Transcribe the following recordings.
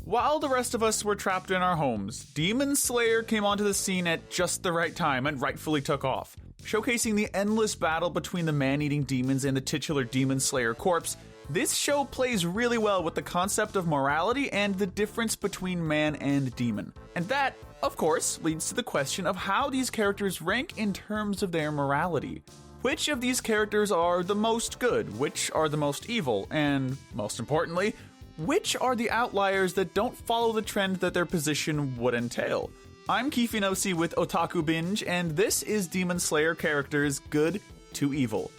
While the rest of us were trapped in our homes, Demon Slayer came onto the scene at just the right time and rightfully took off. Showcasing the endless battle between the man-eating demons and the titular Demon Slayer corpse, this show plays really well with the concept of morality and the difference between man and demon. And that, of course, leads to the question of how these characters rank in terms of their morality. Which of these characters are the most good, which are the most evil, and, most importantly, which are the outliers that don't follow the trend that their position would entail? I'm Kifinosi with Otaku Binge, and this is Demon Slayer characters good to evil.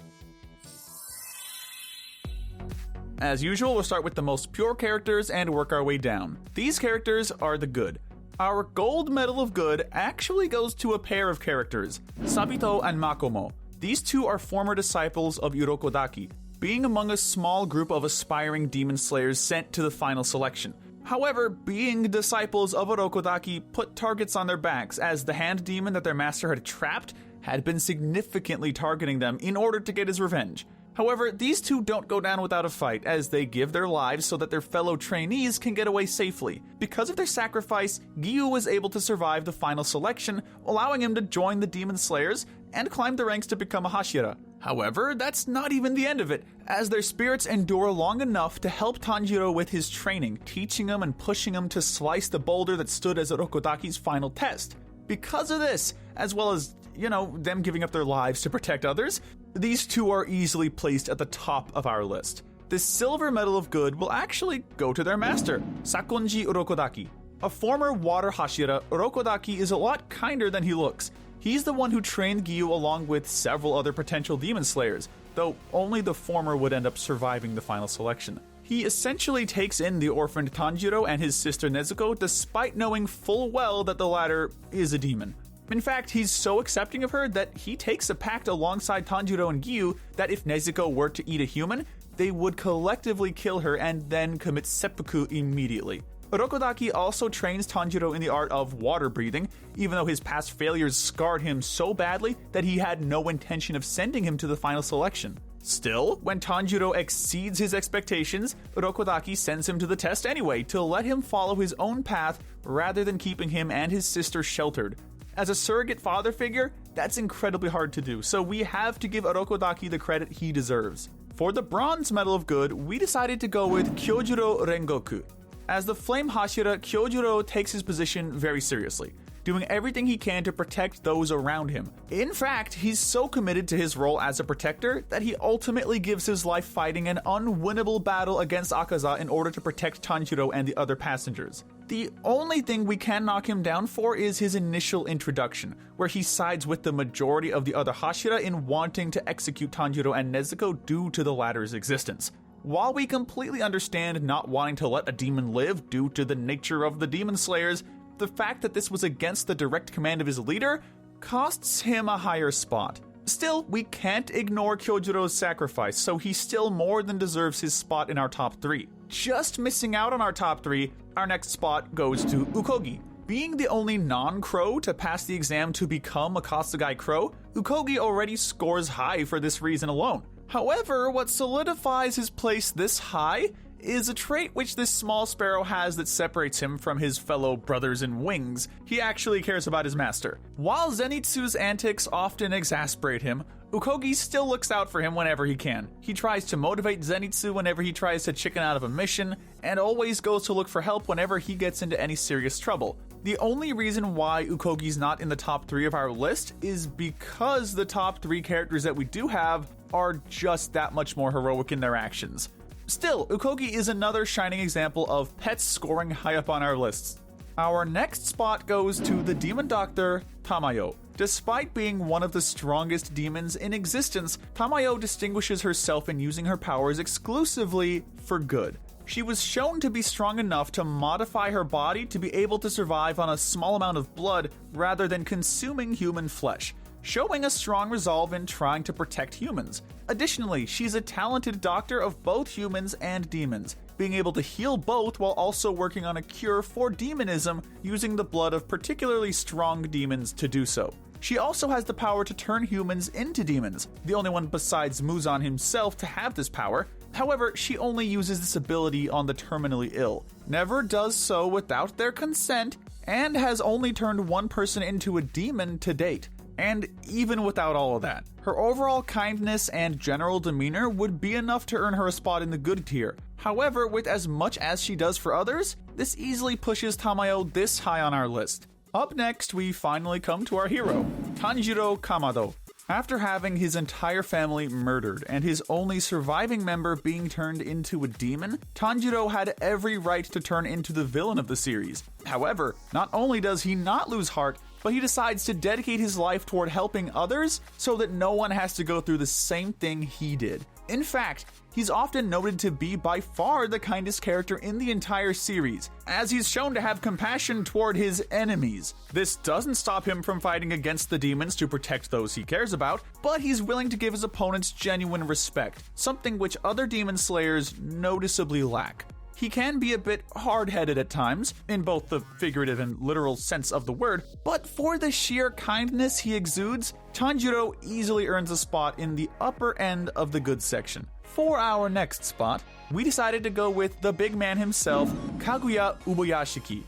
As usual, we'll start with the most pure characters and work our way down. These characters are the good. Our gold medal of good actually goes to a pair of characters, Sabito and Makomo. These two are former disciples of Urokodaki, being among a small group of aspiring demon slayers sent to the final selection. However, being disciples of Urokodaki put targets on their backs, as the hand demon that their master had trapped had been significantly targeting them in order to get his revenge. However, these two don't go down without a fight, as they give their lives so that their fellow trainees can get away safely. Because of their sacrifice, Giyu was able to survive the final selection, allowing him to join the Demon Slayers and climb the ranks to become a Hashira. However, that's not even the end of it, as their spirits endure long enough to help Tanjiro with his training, teaching him and pushing him to slice the boulder that stood as Urokodaki's final test. Because of this, as well as, them giving up their lives to protect others, these two are easily placed at the top of our list. The silver medal of good will actually go to their master, Sakonji Urokodaki. A former water Hashira, Urokodaki is a lot kinder than he looks. He's the one who trained Giyu along with several other potential demon slayers, though only the former would end up surviving the final selection. He essentially takes in the orphaned Tanjiro and his sister Nezuko despite knowing full well that the latter is a demon. In fact, he's so accepting of her that he takes a pact alongside Tanjiro and Giyu that if Nezuko were to eat a human, they would collectively kill her and then commit seppuku immediately. Urokodaki also trains Tanjiro in the art of water breathing, even though his past failures scarred him so badly that he had no intention of sending him to the final selection. Still, when Tanjiro exceeds his expectations, Urokodaki sends him to the test anyway to let him follow his own path rather than keeping him and his sister sheltered. As a surrogate father figure, that's incredibly hard to do, so we have to give Urokodaki the credit he deserves. For the bronze medal of good, we decided to go with Kyojuro Rengoku. As the Flame Hashira, Kyojuro takes his position very seriously, doing everything he can to protect those around him. In fact, he's so committed to his role as a protector that he ultimately gives his life fighting an unwinnable battle against Akaza in order to protect Tanjiro and the other passengers. The only thing we can knock him down for is his initial introduction, where he sides with the majority of the other Hashira in wanting to execute Tanjiro and Nezuko due to the latter's existence. While we completely understand not wanting to let a demon live due to the nature of the Demon Slayers, the fact that this was against the direct command of his leader costs him a higher spot. Still, we can't ignore Kyojuro's sacrifice, so he still more than deserves his spot in our top 3. Just missing out on our top 3, our next spot goes to Ukogi. Being the only non-crow to pass the exam to become a Kasugai crow, Ukogi already scores high for this reason alone. However, what solidifies his place this high is a trait which this small sparrow has that separates him from his fellow brothers in wings. He actually cares about his master. While Zenitsu's antics often exasperate him, Ukogi still looks out for him whenever he can. He tries to motivate Zenitsu whenever he tries to chicken out of a mission, and always goes to look for help whenever he gets into any serious trouble. The only reason why Ukogi's not in the top 3 of our list is because the top 3 characters that we do have are just that much more heroic in their actions. Still, Ukogi is another shining example of pets scoring high up on our lists. Our next spot goes to the demon doctor, Tamayo. Despite being one of the strongest demons in existence, Tamayo distinguishes herself in using her powers exclusively for good. She was shown to be strong enough to modify her body to be able to survive on a small amount of blood rather than consuming human flesh, showing a strong resolve in trying to protect humans. Additionally, she's a talented doctor of both humans and demons, being able to heal both while also working on a cure for demonism using the blood of particularly strong demons to do so. She also has the power to turn humans into demons, the only one besides Muzan himself to have this power, However, she only uses this ability on the terminally ill, never does so without their consent, and has only turned one person into a demon to date. And even without all of that, her overall kindness and general demeanor would be enough to earn her a spot in the good tier. However, with as much as she does for others, this easily pushes Tamayo this high on our list. Up next, we finally come to our hero, Tanjiro Kamado. After having his entire family murdered and his only surviving member being turned into a demon, Tanjiro had every right to turn into the villain of the series. However, not only does he not lose heart, but he decides to dedicate his life toward helping others so that no one has to go through the same thing he did. In fact, he's often noted to be by far the kindest character in the entire series, as he's shown to have compassion toward his enemies. This doesn't stop him from fighting against the demons to protect those he cares about, but he's willing to give his opponents genuine respect, something which other demon slayers noticeably lack. He can be a bit hard-headed at times, in both the figurative and literal sense of the word, but for the sheer kindness he exudes, Tanjiro easily earns a spot in the upper end of the good section. For our next spot, we decided to go with the big man himself, Kaguya Uboyashiki.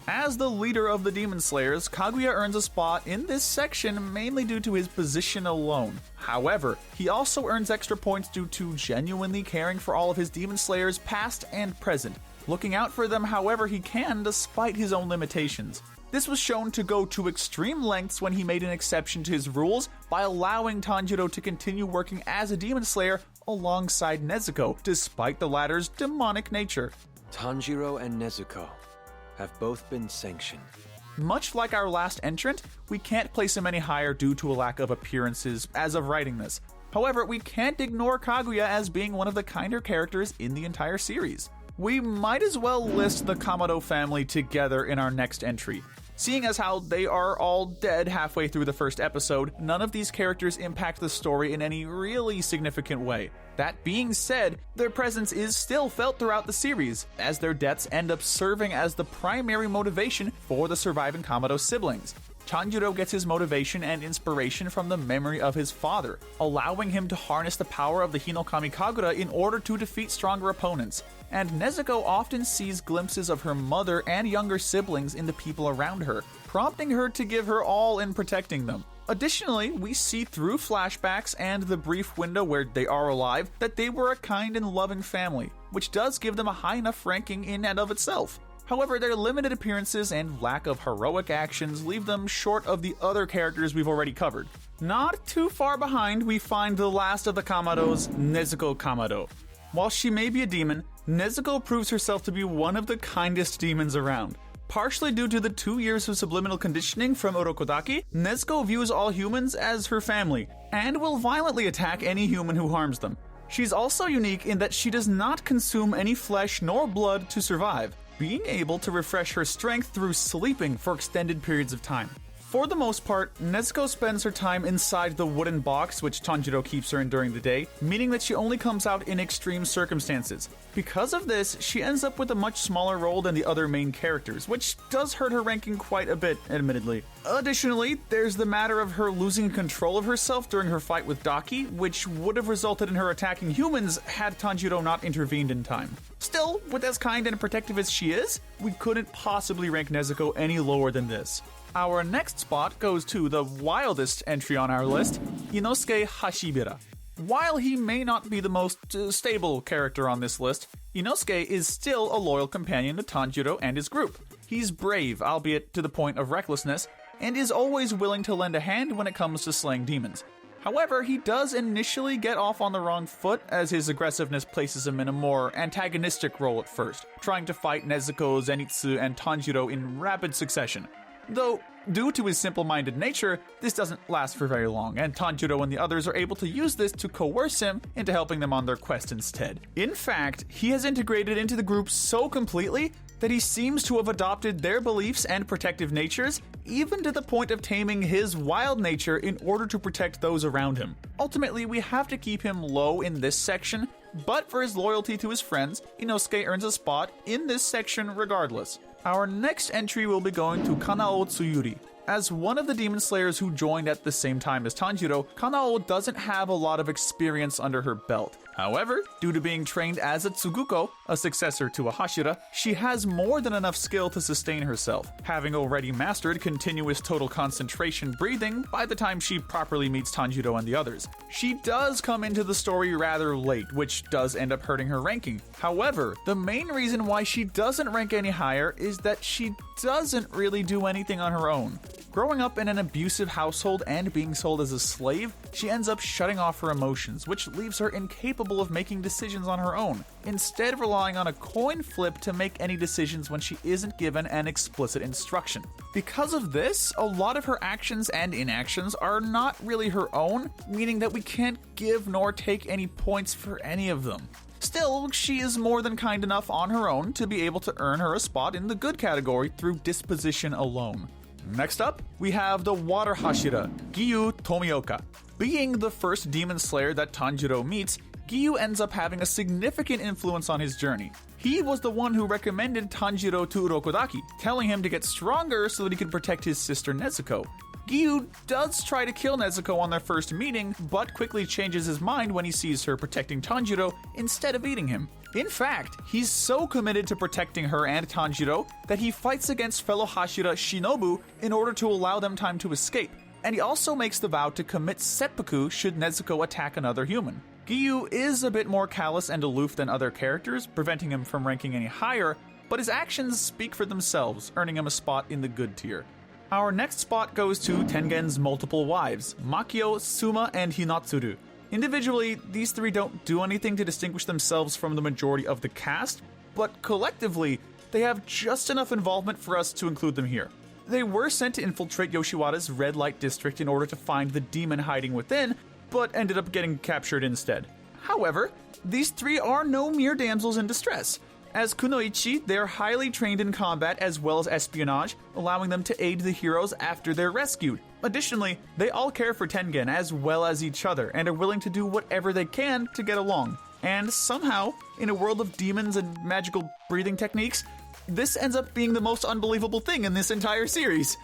As the leader of the Demon Slayers, Kaguya earns a spot in this section mainly due to his position alone. However, he also earns extra points due to genuinely caring for all of his Demon Slayers past and present, looking out for them however he can despite his own limitations. This was shown to go to extreme lengths when he made an exception to his rules by allowing Tanjiro to continue working as a Demon Slayer alongside Nezuko, despite the latter's demonic nature. Tanjiro and Nezuko have both been sanctioned. Much like our last entrant, we can't place him any higher due to a lack of appearances as of writing this. However, we can't ignore Kaguya as being one of the kinder characters in the entire series. We might as well list the Kamado family together in our next entry. Seeing as how they are all dead halfway through the first episode, none of these characters impact the story in any really significant way. That being said, their presence is still felt throughout the series, as their deaths end up serving as the primary motivation for the surviving Kamado siblings. Tanjiro gets his motivation and inspiration from the memory of his father, allowing him to harness the power of the Hinokami Kagura in order to defeat stronger opponents. And Nezuko often sees glimpses of her mother and younger siblings in the people around her, prompting her to give her all in protecting them. Additionally, we see through flashbacks and the brief window where they are alive that they were a kind and loving family, which does give them a high enough ranking in and of itself. However, their limited appearances and lack of heroic actions leave them short of the other characters we've already covered. Not too far behind, we find the last of the Kamados, Nezuko Kamado. While she may be a demon, Nezuko proves herself to be one of the kindest demons around. Partially due to the 2 years of subliminal conditioning from Orokodaki, Nezuko views all humans as her family, and will violently attack any human who harms them. She's also unique in that she does not consume any flesh nor blood to survive, being able to refresh her strength through sleeping for extended periods of time. For the most part, Nezuko spends her time inside the wooden box which Tanjiro keeps her in during the day, meaning that she only comes out in extreme circumstances. Because of this, she ends up with a much smaller role than the other main characters, which does hurt her ranking quite a bit, admittedly. Additionally, there's the matter of her losing control of herself during her fight with Daki, which would have resulted in her attacking humans had Tanjiro not intervened in time. Still, with as kind and protective as she is, we couldn't possibly rank Nezuko any lower than this. Our next spot goes to the wildest entry on our list, Inosuke Hashibira. While he may not be the most stable character on this list, Inosuke is still a loyal companion to Tanjiro and his group. He's brave, albeit to the point of recklessness, and is always willing to lend a hand when it comes to slaying demons. However, he does initially get off on the wrong foot, as his aggressiveness places him in a more antagonistic role at first, trying to fight Nezuko, Zenitsu, and Tanjiro in rapid succession. Though, due to his simple-minded nature, this doesn't last for very long, and Tanjiro and the others are able to use this to coerce him into helping them on their quest instead. In fact, he has integrated into the group so completely that he seems to have adopted their beliefs and protective natures, even to the point of taming his wild nature in order to protect those around him. Ultimately, we have to keep him low in this section, but for his loyalty to his friends, Inosuke earns a spot in this section regardless. Our next entry will be going to Kanao Tsuyuri. As one of the Demon Slayers who joined at the same time as Tanjiro, Kanao doesn't have a lot of experience under her belt. However, due to being trained as a Tsuguko, a successor to a Hashira, she has more than enough skill to sustain herself, having already mastered continuous total concentration breathing by the time she properly meets Tanjiro and the others. She does come into the story rather late, which does end up hurting her ranking. However, the main reason why she doesn't rank any higher is that she doesn't really do anything on her own. Growing up in an abusive household and being sold as a slave, she ends up shutting off her emotions, which leaves her incapable of making decisions on her own, instead relying on a coin flip to make any decisions when she isn't given an explicit instruction. Because of this, a lot of her actions and inactions are not really her own, meaning that we can't give nor take any points for any of them. Still, she is more than kind enough on her own to be able to earn her a spot in the good category through disposition alone. Next up, we have the Water Hashira, Giyu Tomioka. Being the first demon slayer that Tanjiro meets, Giyu ends up having a significant influence on his journey. He was the one who recommended Tanjiro to Urokodaki, telling him to get stronger so that he could protect his sister Nezuko. Giyu does try to kill Nezuko on their first meeting, but quickly changes his mind when he sees her protecting Tanjiro instead of eating him. In fact, he's so committed to protecting her and Tanjiro that he fights against fellow Hashira Shinobu in order to allow them time to escape, and he also makes the vow to commit seppuku should Nezuko attack another human. Giyu is a bit more callous and aloof than other characters, preventing him from ranking any higher, but his actions speak for themselves, earning him a spot in the good tier. Our next spot goes to Tengen's multiple wives, Makio, Suma, and Hinatsuru. Individually, these three don't do anything to distinguish themselves from the majority of the cast, but collectively, they have just enough involvement for us to include them here. They were sent to infiltrate Yoshiwara's red light district in order to find the demon hiding within, but ended up getting captured instead. However, these three are no mere damsels in distress. As kunoichi, they are highly trained in combat as well as espionage, allowing them to aid the heroes after they're rescued. Additionally, they all care for Tengen as well as each other and are willing to do whatever they can to get along. And somehow, in a world of demons and magical breathing techniques, this ends up being the most unbelievable thing in this entire series.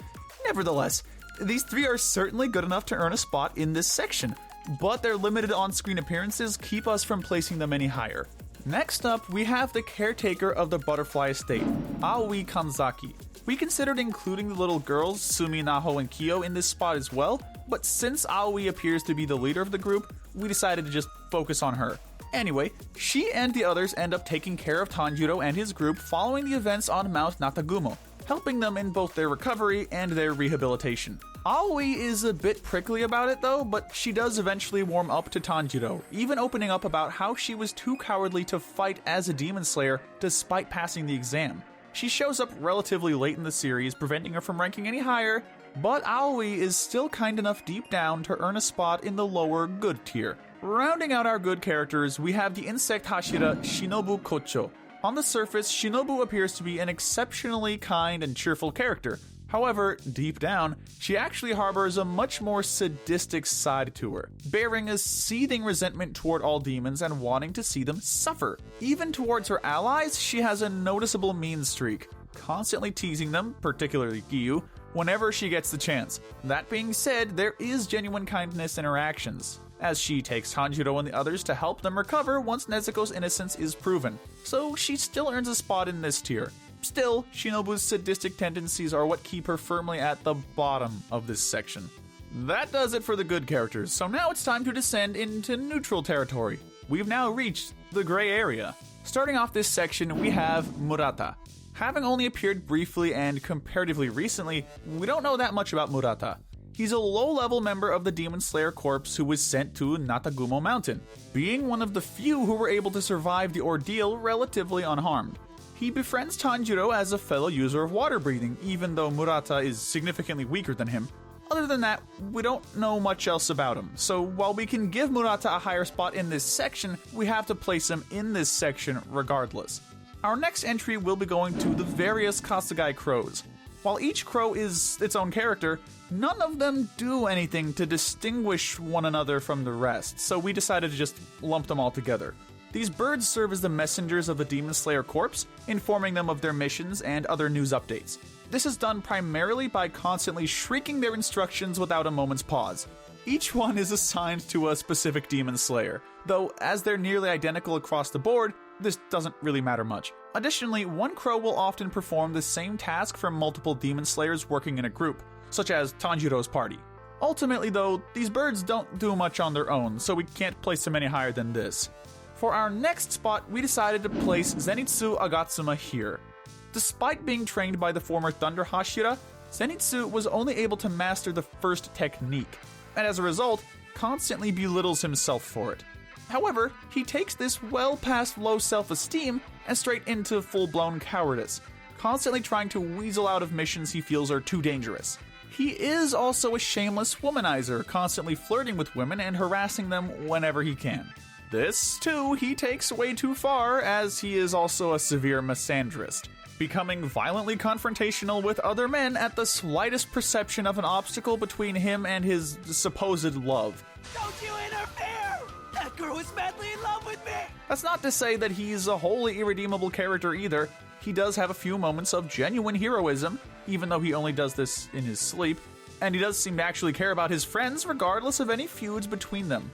Nevertheless, these three are certainly good enough to earn a spot in this section, but their limited on-screen appearances keep us from placing them any higher. Next up, we have the caretaker of the Butterfly Estate, Aoi Kanzaki. We considered including the little girls, Sumi, Naho, and Kyo in this spot as well, but since Aoi appears to be the leader of the group, we decided to just focus on her. Anyway, she and the others end up taking care of Tanjiro and his group following the events on Mount Natagumo, helping them in both their recovery and their rehabilitation. Aoi is a bit prickly about it though, but she does eventually warm up to Tanjiro, even opening up about how she was too cowardly to fight as a demon slayer despite passing the exam. She shows up relatively late in the series, preventing her from ranking any higher, but Aoi is still kind enough deep down to earn a spot in the lower good tier. Rounding out our good characters, we have the insect Hashira Shinobu Kocho. On the surface, Shinobu appears to be an exceptionally kind and cheerful character. However, deep down, she actually harbors a much more sadistic side to her, bearing a seething resentment toward all demons and wanting to see them suffer. Even towards her allies, she has a noticeable mean streak, constantly teasing them, particularly Giyu, whenever she gets the chance. That being said, there is genuine kindness in her actions, as she takes Tanjiro and the others to help them recover once Nezuko's innocence is proven, so she still earns a spot in this tier. Still, Shinobu's sadistic tendencies are what keep her firmly at the bottom of this section. That does it for the good characters, so now it's time to descend into neutral territory. We've now reached the gray area. Starting off this section, we have Murata. Having only appeared briefly and comparatively recently, we don't know that much about Murata. He's a low-level member of the Demon Slayer Corps who was sent to Natagumo Mountain, being one of the few who were able to survive the ordeal relatively unharmed. He befriends Tanjiro as a fellow user of water breathing, even though Murata is significantly weaker than him. Other than that, we don't know much else about him, so while we can give Murata a higher spot in this section, we have to place him in this section regardless. Our next entry will be going to the various Kasugai crows. While each crow is its own character, none of them do anything to distinguish one another from the rest, so we decided to just lump them all together. These birds serve as the messengers of the Demon Slayer Corps, informing them of their missions and other news updates. This is done primarily by constantly shrieking their instructions without a moment's pause. Each one is assigned to a specific Demon Slayer, though as they're nearly identical across the board, this doesn't really matter much. Additionally, one crow will often perform the same task for multiple demon slayers working in a group, such as Tanjiro's party. Ultimately though, these birds don't do much on their own, so we can't place them any higher than this. For our next spot, we decided to place Zenitsu Agatsuma here. Despite being trained by the former Thunder Hashira, Zenitsu was only able to master the first technique, and as a result, constantly belittles himself for it. However, he takes this well past low self-esteem and straight into full-blown cowardice, constantly trying to weasel out of missions he feels are too dangerous. He is also a shameless womanizer, constantly flirting with women and harassing them whenever he can. This, too, he takes way too far, as he is also a severe misandrist, becoming violently confrontational with other men at the slightest perception of an obstacle between him and his supposed love. Don't you interfere! That girl is madly in love with me! That's not to say that he's a wholly irredeemable character either. He does have a few moments of genuine heroism, even though he only does this in his sleep, and he does seem to actually care about his friends regardless of any feuds between them.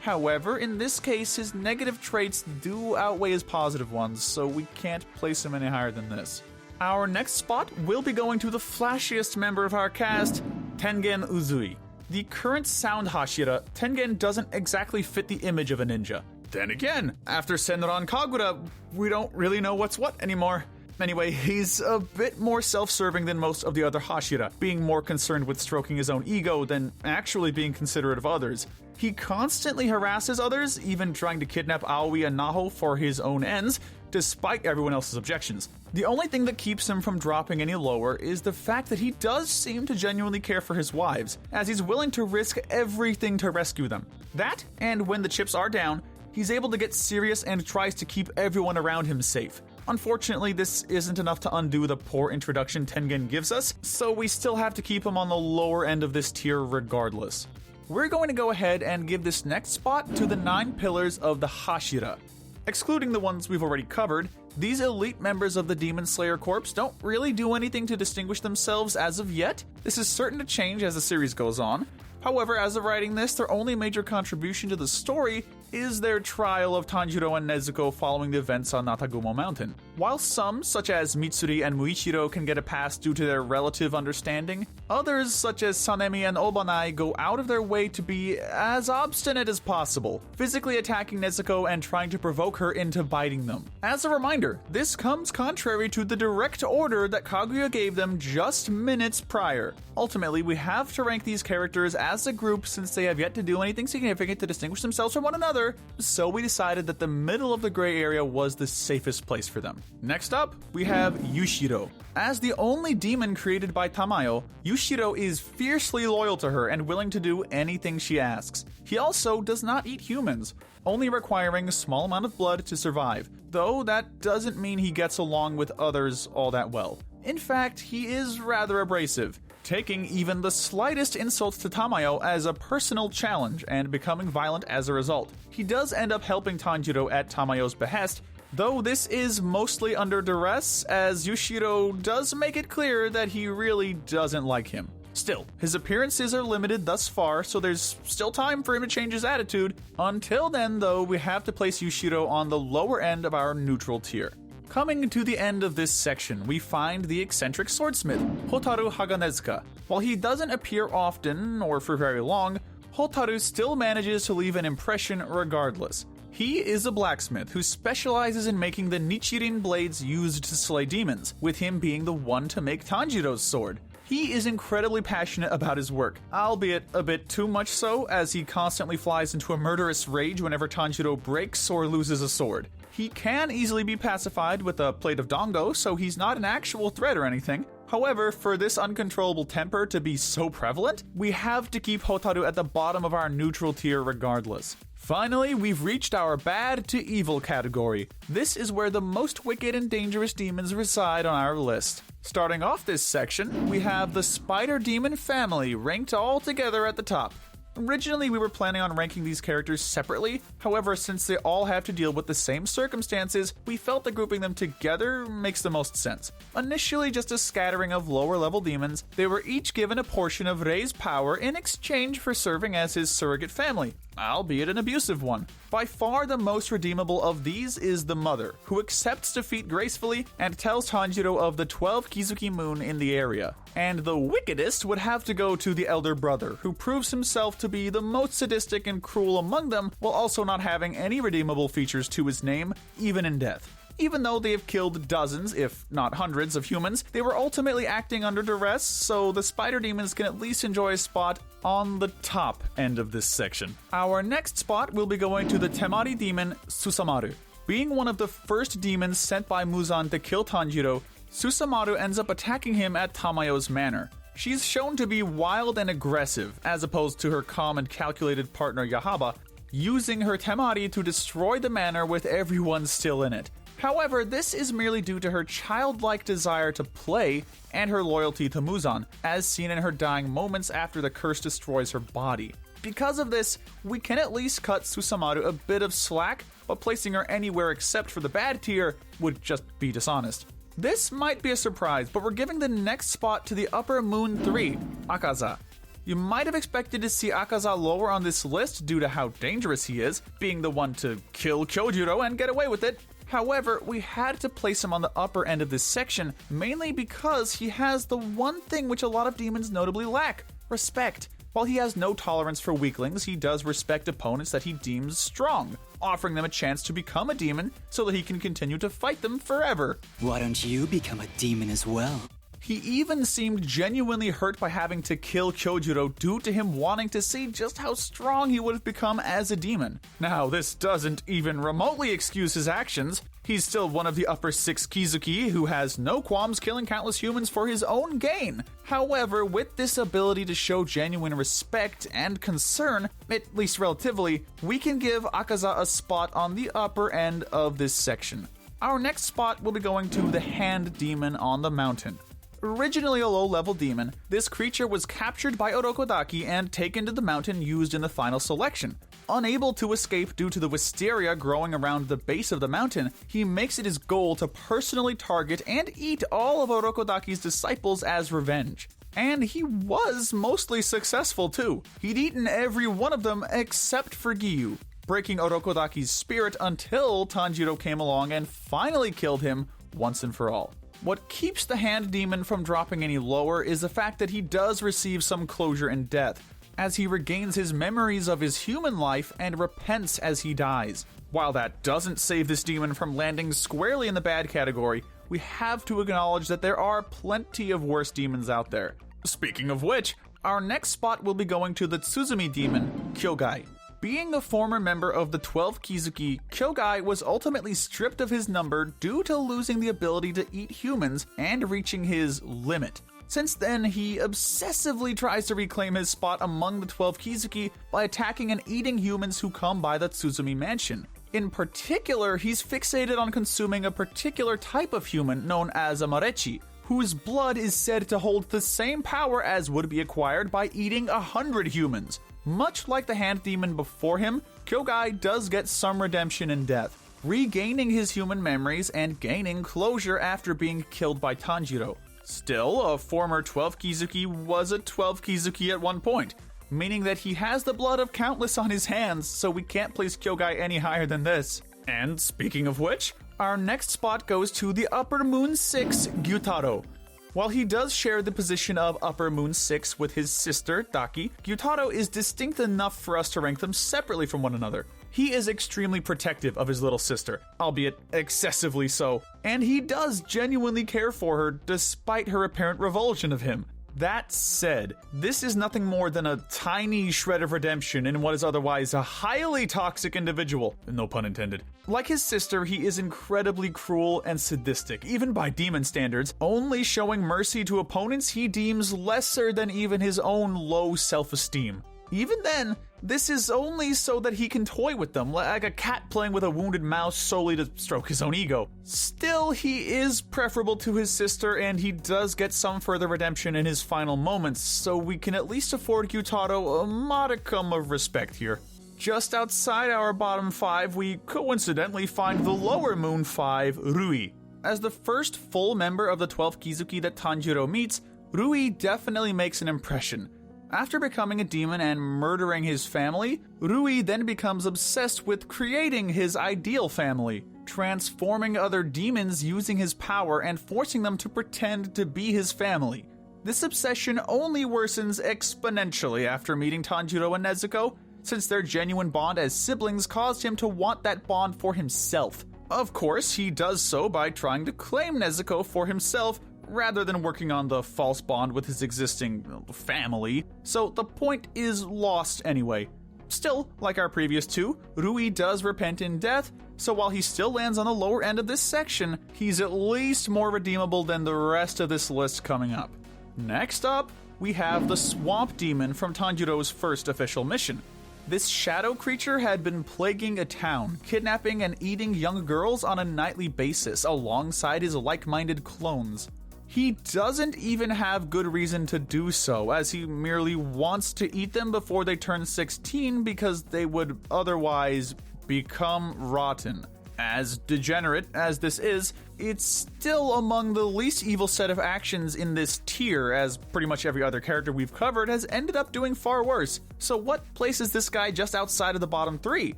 However, in this case, his negative traits do outweigh his positive ones, so we can't place him any higher than this. Our next spot will be going to the flashiest member of our cast, Tengen Uzui. The current sound Hashira, Tengen doesn't exactly fit the image of a ninja. Then again, after Senran Kagura, we don't really know what's what anymore. Anyway, he's a bit more self-serving than most of the other Hashira, being more concerned with stroking his own ego than actually being considerate of others. He constantly harasses others, even trying to kidnap Aoi and Naho for his own ends, despite everyone else's objections. The only thing that keeps him from dropping any lower is the fact that he does seem to genuinely care for his wives, as he's willing to risk everything to rescue them. That, and when the chips are down, he's able to get serious and tries to keep everyone around him safe. Unfortunately, this isn't enough to undo the poor introduction Tengen gives us, so we still have to keep him on the lower end of this tier regardless. We're going to go ahead and give this next spot to the 9 pillars of the Hashira. Excluding the ones we've already covered, these elite members of the Demon Slayer Corps don't really do anything to distinguish themselves as of yet. This is certain to change as the series goes on. However, as of writing this, their only major contribution to the story is their trial of Tanjiro and Nezuko following the events on Natagumo Mountain. While some, such as Mitsuri and Muichiro, can get a pass due to their relative understanding, others, such as Sanemi and Obanai, go out of their way to be as obstinate as possible, physically attacking Nezuko and trying to provoke her into biting them. As a reminder, this comes contrary to the direct order that Kaguya gave them just minutes prior. Ultimately, we have to rank these characters as a group since they have yet to do anything significant to distinguish themselves from one another, so we decided that the middle of the gray area was the safest place for them. Next up, we have Yushiro. As the only demon created by Tamayo, Yushiro is fiercely loyal to her and willing to do anything she asks. He also does not eat humans, only requiring a small amount of blood to survive, though that doesn't mean he gets along with others all that well. In fact, he is rather abrasive, taking even the slightest insults to Tamayo as a personal challenge and becoming violent as a result. He does end up helping Tanjiro at Tamayo's behest, though this is mostly under duress, as Yushiro does make it clear that he really doesn't like him. Still, his appearances are limited thus far, so there's still time for him to change his attitude. Until then, though, we have to place Yushiro on the lower end of our neutral tier. Coming to the end of this section, we find the eccentric swordsmith, Hotaru Haganezuka. While he doesn't appear often or for very long, Hotaru still manages to leave an impression regardless. He is a blacksmith who specializes in making the Nichirin blades used to slay demons, with him being the one to make Tanjiro's sword. He is incredibly passionate about his work, albeit a bit too much so, as he constantly flies into a murderous rage whenever Tanjiro breaks or loses a sword. He can easily be pacified with a plate of dango, so he's not an actual threat or anything. However, for this uncontrollable temper to be so prevalent, we have to keep Hotaru at the bottom of our neutral tier regardless. Finally, we've reached our bad to evil category. This is where the most wicked and dangerous demons reside on our list. Starting off this section, we have the Spider Demon family ranked all together at the top. Originally, we were planning on ranking these characters separately, however, since they all have to deal with the same circumstances, we felt that grouping them together makes the most sense. Initially just a scattering of lower level demons, they were each given a portion of Rei's power in exchange for serving as his surrogate family. albeit an abusive one. By far the most redeemable of these is the mother, who accepts defeat gracefully and tells Tanjiro of the 12 Kizuki moon in the area. And the wickedest would have to go to the elder brother, who proves himself to be the most sadistic and cruel among them, while also not having any redeemable features to his name, even in death. Even though they have killed dozens, if not hundreds, of humans, they were ultimately acting under duress, so the spider demons can at least enjoy a spot on the top end of this section. Our next spot will be going to the Temari demon Susamaru. Being one of the first demons sent by Muzan to kill Tanjiro, Susamaru ends up attacking him at Tamayo's manor. She's shown to be wild and aggressive, as opposed to her calm and calculated partner Yaiba, using her Temari to destroy the manor with everyone still in it. However, this is merely due to her childlike desire to play and her loyalty to Muzan, as seen in her dying moments after the curse destroys her body. Because of this, we can at least cut Susamaru a bit of slack, but placing her anywhere except for the bad tier would just be dishonest. This might be a surprise, but we're giving the next spot to the Upper Moon 3, Akaza. You might have expected to see Akaza lower on this list due to how dangerous he is, being the one to kill Kyojuro and get away with it. However, we had to place him on the upper end of this section, mainly because he has the one thing which a lot of demons notably lack: respect. While he has no tolerance for weaklings, he does respect opponents that he deems strong, offering them a chance to become a demon so that he can continue to fight them forever. Why don't you become a demon as well? He even seemed genuinely hurt by having to kill Kyojuro due to him wanting to see just how strong he would have become as a demon. Now, this doesn't even remotely excuse his actions. He's still one of the upper 6 Kizuki who has no qualms killing countless humans for his own gain. However, with this ability to show genuine respect and concern, at least relatively, we can give Akaza a spot on the upper end of this section. Our next spot will be going to the Hand Demon on the mountain. Originally a low-level demon, this creature was captured by Orokodaki and taken to the mountain used in the final selection. Unable to escape due to the wisteria growing around the base of the mountain, he makes it his goal to personally target and eat all of Orokodaki's disciples as revenge. And he was mostly successful too. He'd eaten every one of them except for Giyu, breaking Orokodaki's spirit until Tanjiro came along and finally killed him once and for all. What keeps the Hand Demon from dropping any lower is the fact that he does receive some closure in death, as he regains his memories of his human life and repents as he dies. While that doesn't save this demon from landing squarely in the bad category, we have to acknowledge that there are plenty of worse demons out there. Speaking of which, our next spot will be going to the Tsuzumi demon, Kyogai. Being a former member of the 12 Kizuki, Kyogai was ultimately stripped of his number due to losing the ability to eat humans and reaching his limit. Since then, he obsessively tries to reclaim his spot among the 12 Kizuki by attacking and eating humans who come by the Tsuzumi mansion. In particular, he's fixated on consuming a particular type of human known as a Marechi, whose blood is said to hold the same power as would be acquired by eating 100 humans. Much like the Hand Demon before him, Kyogai does get some redemption in death, regaining his human memories and gaining closure after being killed by Tanjiro. Still, a former 12 Kizuki was a 12 Kizuki at one point, meaning that he has the blood of countless on his hands, so we can't place Kyogai any higher than this. And speaking of which, our next spot goes to the Upper Moon 6 Gyutaro. While he does share the position of Upper Moon 6 with his sister, Daki, Gyutaro is distinct enough for us to rank them separately from one another. He is extremely protective of his little sister, albeit excessively so, and he does genuinely care for her despite her apparent revulsion of him. That said, this is nothing more than a tiny shred of redemption in what is otherwise a highly toxic individual, no pun intended. Like his sister, he is incredibly cruel and sadistic, even by demon standards, only showing mercy to opponents he deems lesser than even his own low self-esteem. Even then, this is only so that he can toy with them, like a cat playing with a wounded mouse solely to stroke his own ego. Still, he is preferable to his sister, and he does get some further redemption in his final moments, so we can at least afford Gyutaro a modicum of respect here. Just outside our bottom 5, we coincidentally find the Lower Moon 5, Rui. As the first full member of the 12 Kizuki that Tanjiro meets, Rui definitely makes an impression. After becoming a demon and murdering his family, Rui then becomes obsessed with creating his ideal family, transforming other demons using his power and forcing them to pretend to be his family. This obsession only worsens exponentially after meeting Tanjiro and Nezuko, since their genuine bond as siblings caused him to want that bond for himself. Of course, he does so by trying to claim Nezuko for himself rather than working on the false bond with his existing family, so the point is lost anyway. Still, like our previous two, Rui does repent in death, so while he still lands on the lower end of this section, he's at least more redeemable than the rest of this list coming up. Next up, we have the Swamp Demon from Tanjiro's first official mission. This shadow creature had been plaguing a town, kidnapping and eating young girls on a nightly basis alongside his like-minded clones. He doesn't even have good reason to do so, as he merely wants to eat them before they turn 16 because they would otherwise become rotten. As degenerate as this is, it's still among the least evil set of actions in this tier, as pretty much every other character we've covered has ended up doing far worse. So what places this guy just outside of the bottom 3?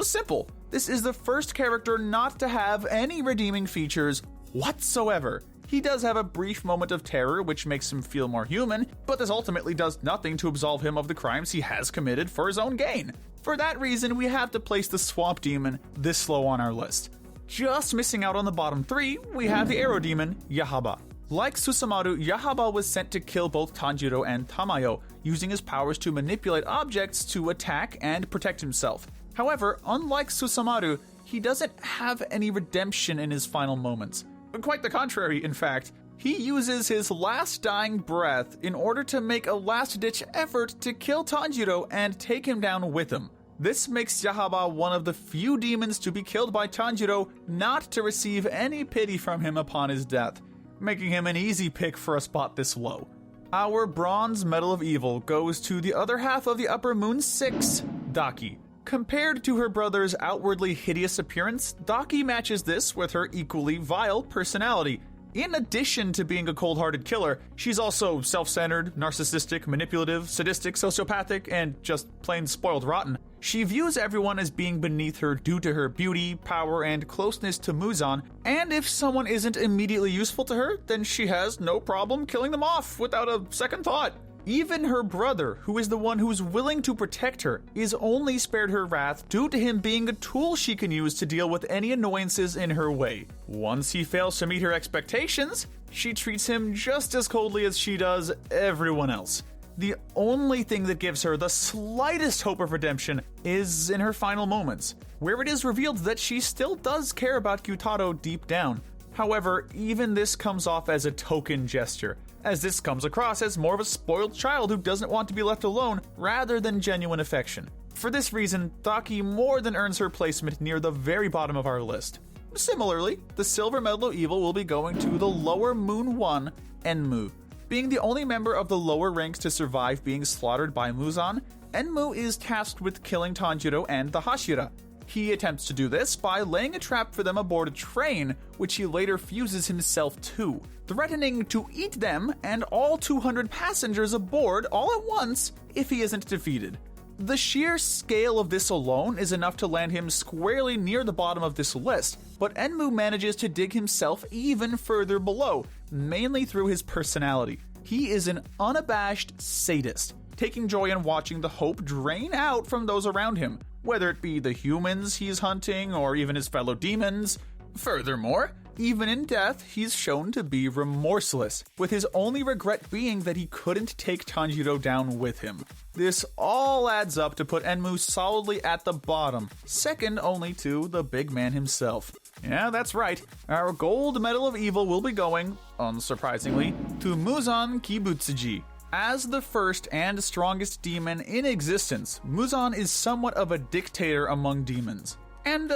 Simple. This is the first character not to have any redeeming features whatsoever. He does have a brief moment of terror, which makes him feel more human, but this ultimately does nothing to absolve him of the crimes he has committed for his own gain. For that reason, we have to place the Swamp Demon this low on our list. Just missing out on the bottom 3, we have the Arrow Demon, Yaiba. Like Susamaru, Yaiba was sent to kill both Tanjiro and Tamayo, using his powers to manipulate objects to attack and protect himself. However, unlike Susamaru, he doesn't have any redemption in his final moments. Quite the contrary, in fact. He uses his last dying breath in order to make a last-ditch effort to kill Tanjiro and take him down with him. This makes Yaiba one of the few demons to be killed by Tanjiro not to receive any pity from him upon his death, making him an easy pick for a spot this low. Our Bronze Medal of Evil goes to the other half of the Upper Moon 6, Daki. Compared to her brother's outwardly hideous appearance, Daki matches this with her equally vile personality. In addition to being a cold-hearted killer, she's also self-centered, narcissistic, manipulative, sadistic, sociopathic, and just plain spoiled rotten. She views everyone as being beneath her due to her beauty, power, and closeness to Muzan, and if someone isn't immediately useful to her, then she has no problem killing them off without a second thought. Even her brother, who is the one who's willing to protect her, is only spared her wrath due to him being a tool she can use to deal with any annoyances in her way. Once he fails to meet her expectations, she treats him just as coldly as she does everyone else. The only thing that gives her the slightest hope of redemption is in her final moments, where it is revealed that she still does care about Gyutaro deep down. However, even this comes off as a token gesture, as this comes across as more of a spoiled child who doesn't want to be left alone rather than genuine affection. For this reason, Daki more than earns her placement near the very bottom of our list. Similarly, the Silver Medal of Evil will be going to the Lower Moon 1, Enmu. Being the only member of the lower ranks to survive being slaughtered by Muzan, Enmu is tasked with killing Tanjiro and the Hashira. He attempts to do this by laying a trap for them aboard a train, which he later fuses himself to, threatening to eat them and all 200 passengers aboard all at once if he isn't defeated. The sheer scale of this alone is enough to land him squarely near the bottom of this list, but Enmu manages to dig himself even further below, mainly through his personality. He is an unabashed sadist, taking joy in watching the hope drain out from those around him, whether it be the humans he's hunting or even his fellow demons. Furthermore, even in death, he's shown to be remorseless, with his only regret being that he couldn't take Tanjiro down with him. This all adds up to put Enmu solidly at the bottom, second only to the big man himself. Yeah, that's right. Our Gold Medal of Evil will be going, unsurprisingly, to Muzan Kibutsuji. As the first and strongest demon in existence, Muzan is somewhat of a dictator among demons. And,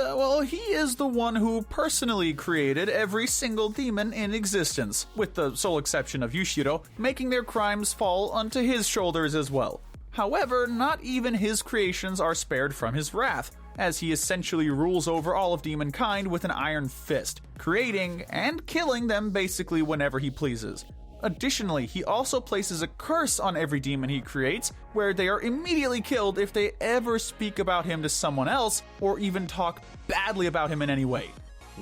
he is the one who personally created every single demon in existence, with the sole exception of Yushiro, making their crimes fall onto his shoulders as well. However, not even his creations are spared from his wrath, as he essentially rules over all of demonkind with an iron fist, creating and killing them basically whenever he pleases. Additionally, he also places a curse on every demon he creates, where they are immediately killed if they ever speak about him to someone else or even talk badly about him in any way.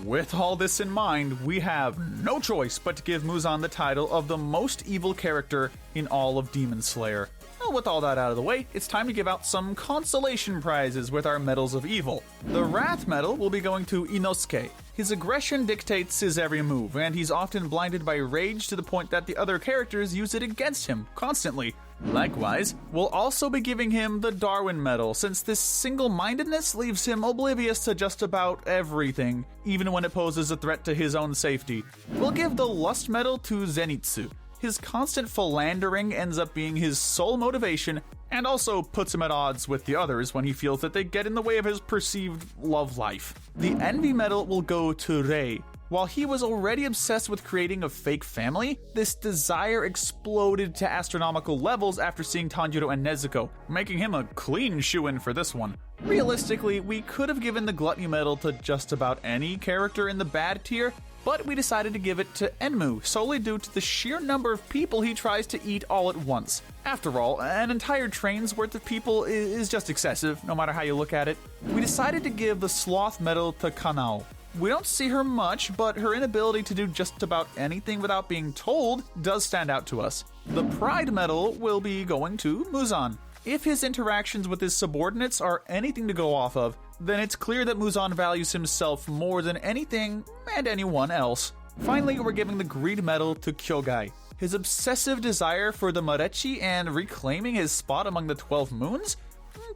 With all this in mind, we have no choice but to give Muzan the title of the most evil character in all of Demon Slayer. Well, with all that out of the way, it's time to give out some consolation prizes with our medals of evil. The Wrath medal will be going to Inosuke. His aggression dictates his every move, and he's often blinded by rage to the point that the other characters use it against him constantly. Likewise, we'll also be giving him the Darwin medal, since this single-mindedness leaves him oblivious to just about everything, even when it poses a threat to his own safety. We'll give the Lust medal to Zenitsu. His constant philandering ends up being his sole motivation, and also puts him at odds with the others when he feels that they get in the way of his perceived love life. The Envy medal will go to Rei. While he was already obsessed with creating a fake family, this desire exploded to astronomical levels after seeing Tanjiro and Nezuko, making him a clean shoo-in for this one. Realistically, we could have given the Gluttony medal to just about any character in the bad tier, but we decided to give it to Enmu solely due to the sheer number of people he tries to eat all at once. After all, an entire train's worth of people is just excessive, no matter how you look at it. We decided to give the Sloth medal to Kanao. We don't see her much, but her inability to do just about anything without being told does stand out to us. The Pride medal will be going to Muzan. If his interactions with his subordinates are anything to go off of, then it's clear that Muzan values himself more than anything and anyone else. Finally, we're giving the Greed medal to Kyogai. His obsessive desire for the Marechi and reclaiming his spot among the 12 moons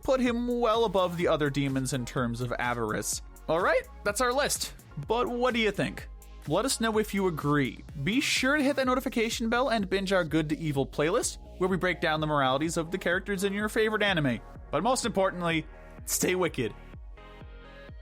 put him well above the other demons in terms of avarice. Alright, that's our list. But what do you think? Let us know if you agree. Be sure to hit that notification bell and binge our Good to Evil playlist, where we break down the moralities of the characters in your favorite anime. But most importantly, stay wicked.